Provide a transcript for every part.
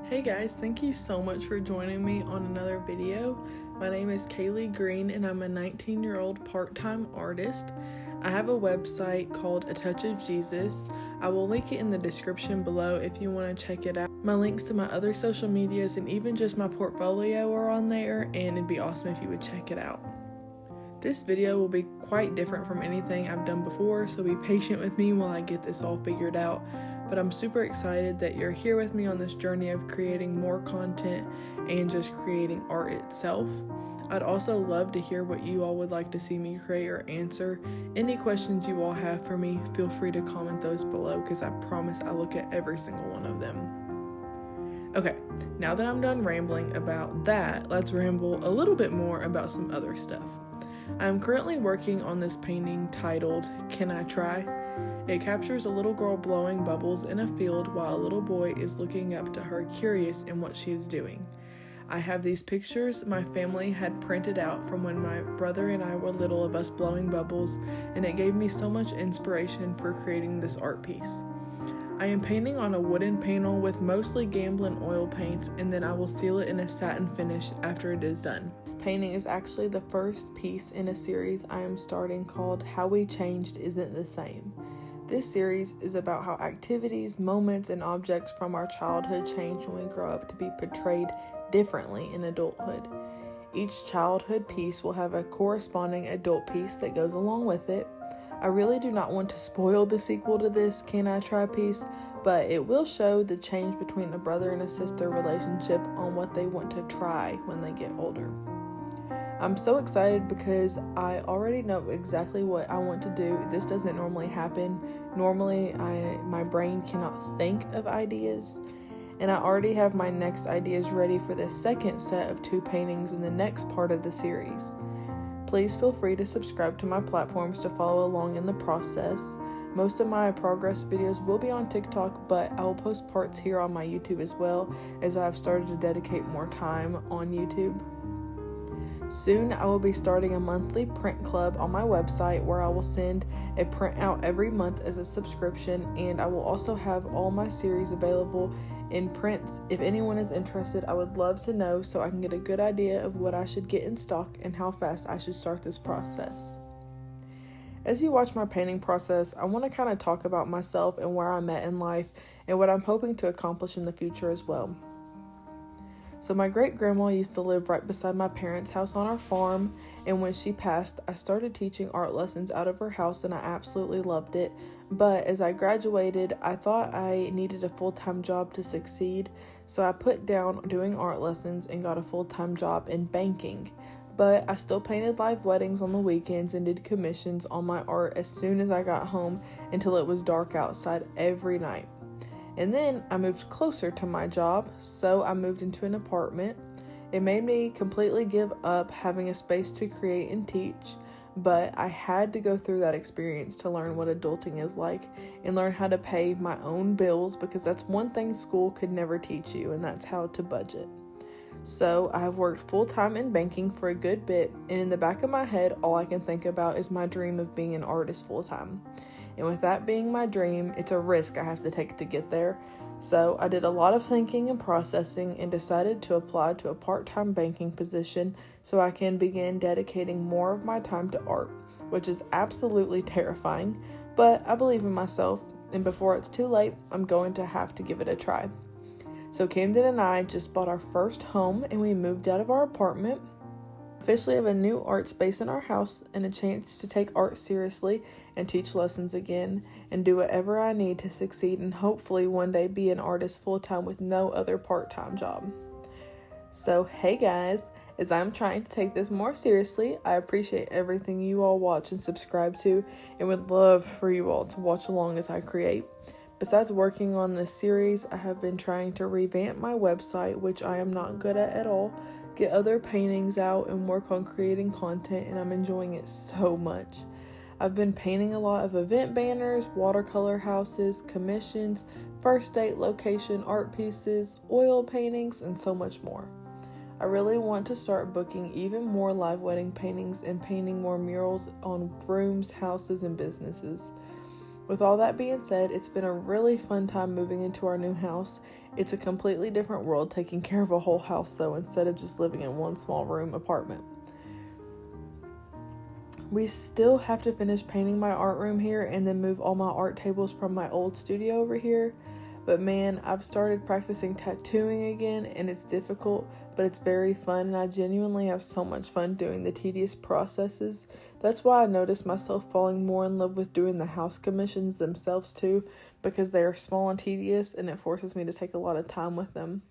Hey guys, thank you so much for joining me on another video. My name is Kaylee Green and I'm a 19-year-old part-time artist. I have a website called A Touch of Jesus. I will link it in the description below if you want to check it out. My links to my other social medias and even just my portfolio are on there, and it'd be awesome if you would check it out. This video will be quite different from anything I've done before, so be patient with me while I get this all figured out. But I'm super excited that you're here with me on this journey of creating more content and just creating art itself. I'd also love to hear what you all would like to see me create or answer. Any questions you all have for me, feel free to comment those below because I promise I look at every single one of them. Okay, now that I'm done rambling about that, let's ramble a little bit more about some other stuff. I'm currently working on this painting titled, Can I Try? It captures a little girl blowing bubbles in a field while a little boy is looking up to her, curious in what she is doing. I have these pictures my family had printed out from when my brother and I were little of us blowing bubbles, and it gave me so much inspiration for creating this art piece. I am painting on a wooden panel with mostly Gamblin oil paints, and then I will seal it in a satin finish after it is done. This painting is actually the first piece in a series I am starting called How We Changed Isn't the Same. This series is about how activities, moments, and objects from our childhood change when we grow up to be portrayed differently in adulthood. Each childhood piece will have a corresponding adult piece that goes along with it. I really do not want to spoil the sequel to this Can I Try piece, but it will show the change between a brother and a sister relationship on what they want to try when they get older. I'm so excited because I already know exactly what I want to do. This doesn't normally happen. Normally, my brain cannot think of ideas, and I already have my next ideas ready for the second set of 2 paintings in the next part of the series. Please feel free to subscribe to my platforms to follow along in the process. Most of my progress videos will be on TikTok, but I will post parts here on my YouTube as well, as I have started to dedicate more time on YouTube. Soon, I will be starting a monthly print club on my website where I will send a print out every month as a subscription, and I will also have all my series available in prints. If anyone is interested, I would love to know so I can get a good idea of what I should get in stock and how fast I should start this process. As you watch my painting process, I want to kind of talk about myself and where I'm at in life and what I'm hoping to accomplish in the future as well. So my great-grandma used to live right beside my parents' house on our farm, and when she passed, I started teaching art lessons out of her house, and I absolutely loved it. But as I graduated, I thought I needed a full-time job to succeed, so I put down doing art lessons and got a full-time job in banking. But I still painted live weddings on the weekends and did commissions on my art as soon as I got home until it was dark outside every night. And then I moved closer to my job, so I moved into an apartment. It made me completely give up having a space to create and teach, but I had to go through that experience to learn what adulting is like and learn how to pay my own bills, because that's one thing school could never teach you, and that's how to budget. So I have worked full-time in banking for a good bit, and in the back of my head, all I can think about is my dream of being an artist full-time. And with that being my dream, it's a risk I have to take to get there. So I did a lot of thinking and processing and decided to apply to a part-time banking position so I can begin dedicating more of my time to art, which is absolutely terrifying, but I believe in myself, and before it's too late, I'm going to have to give it a try. So Camden and I just bought our first home, and we moved out of our apartment. Officially have a new art space in our house and a chance to take art seriously and teach lessons again and do whatever I need to succeed and hopefully one day be an artist full-time with no other part-time job. So hey guys, as I'm trying to take this more seriously, I appreciate everything you all watch and subscribe to, and would love for you all to watch along as I create. Besides working on this series, I have been trying to revamp my website, which I am not good at all, get other paintings out, and work on creating content, and I'm enjoying it so much. I've been painting a lot of event banners, watercolor houses, commissions, first date location art pieces, oil paintings, and so much more. I really want to start booking even more live wedding paintings and painting more murals on rooms, houses, and businesses. With all that being said, it's been a really fun time moving into our new house. It's a completely different world taking care of a whole house though, instead of just living in one small room apartment. We still have to finish painting my art room here and then move all my art tables from my old studio over here. But man, I've started practicing tattooing again, and it's difficult, but it's very fun, and I genuinely have so much fun doing the tedious processes. That's why I noticed myself falling more in love with doing the house commissions themselves too, because they are small and tedious, and it forces me to take a lot of time with them.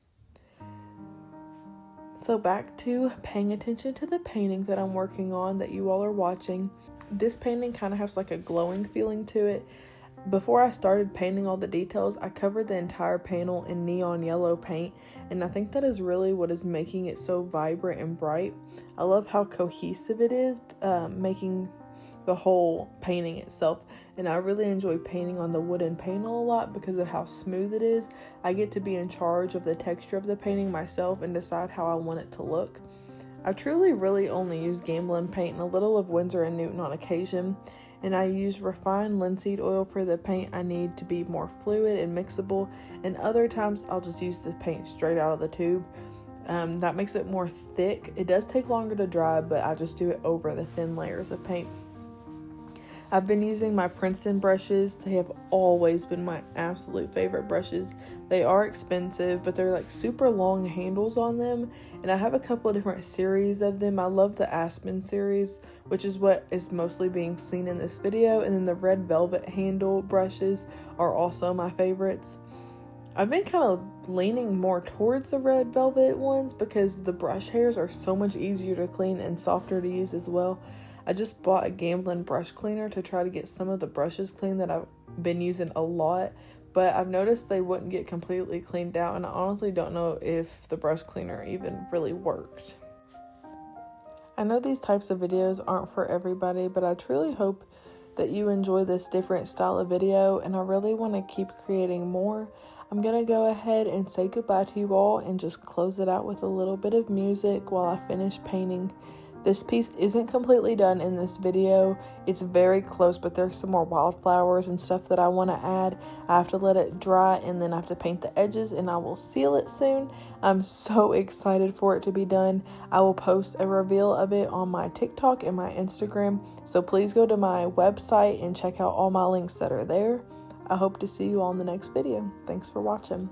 So back to paying attention to the painting that I'm working on that you all are watching. This painting kind of has like a glowing feeling to it. Before I started painting all the details, I covered the entire panel in neon yellow paint, and I think that is really what is making it so vibrant and bright. I love how cohesive it is, making the whole painting itself, and I really enjoy painting on the wooden panel a lot because of how smooth it is. I get to be in charge of the texture of the painting myself and decide how I want it to look. I truly really only use Gamblin paint and a little of Winsor & Newton on occasion, and I use refined linseed oil for the paint I need to be more fluid and mixable, and other times I'll just use the paint straight out of the tube. That makes it more thick. It does take longer to dry, but I just do it over the thin layers of paint. I've been using my Princeton brushes. They have always been my absolute favorite brushes. They are expensive, but they're like super long handles on them, and I have a couple of different series of them. I love the Aspen series, which is what is mostly being seen in this video, and then the red velvet handle brushes are also my favorites. I've been kind of leaning more towards the red velvet ones because the brush hairs are so much easier to clean and softer to use as well. I just bought a Gamblin brush cleaner to try to get some of the brushes clean that I've been using a lot, but I've noticed they wouldn't get completely cleaned out, and I honestly don't know if the brush cleaner even really worked. I know these types of videos aren't for everybody, but I truly hope that you enjoy this different style of video, and I really want to keep creating more. I'm going to go ahead and say goodbye to you all and just close it out with a little bit of music while I finish painting. This piece isn't completely done in this video. It's very close, but there's some more wildflowers and stuff that I want to add. I have to let it dry, and then I have to paint the edges, and I will seal it soon. I'm so excited for it to be done. I will post a reveal of it on my TikTok and my Instagram, so please go to my website and check out all my links that are there. I hope to see you all in the next video. Thanks for watching.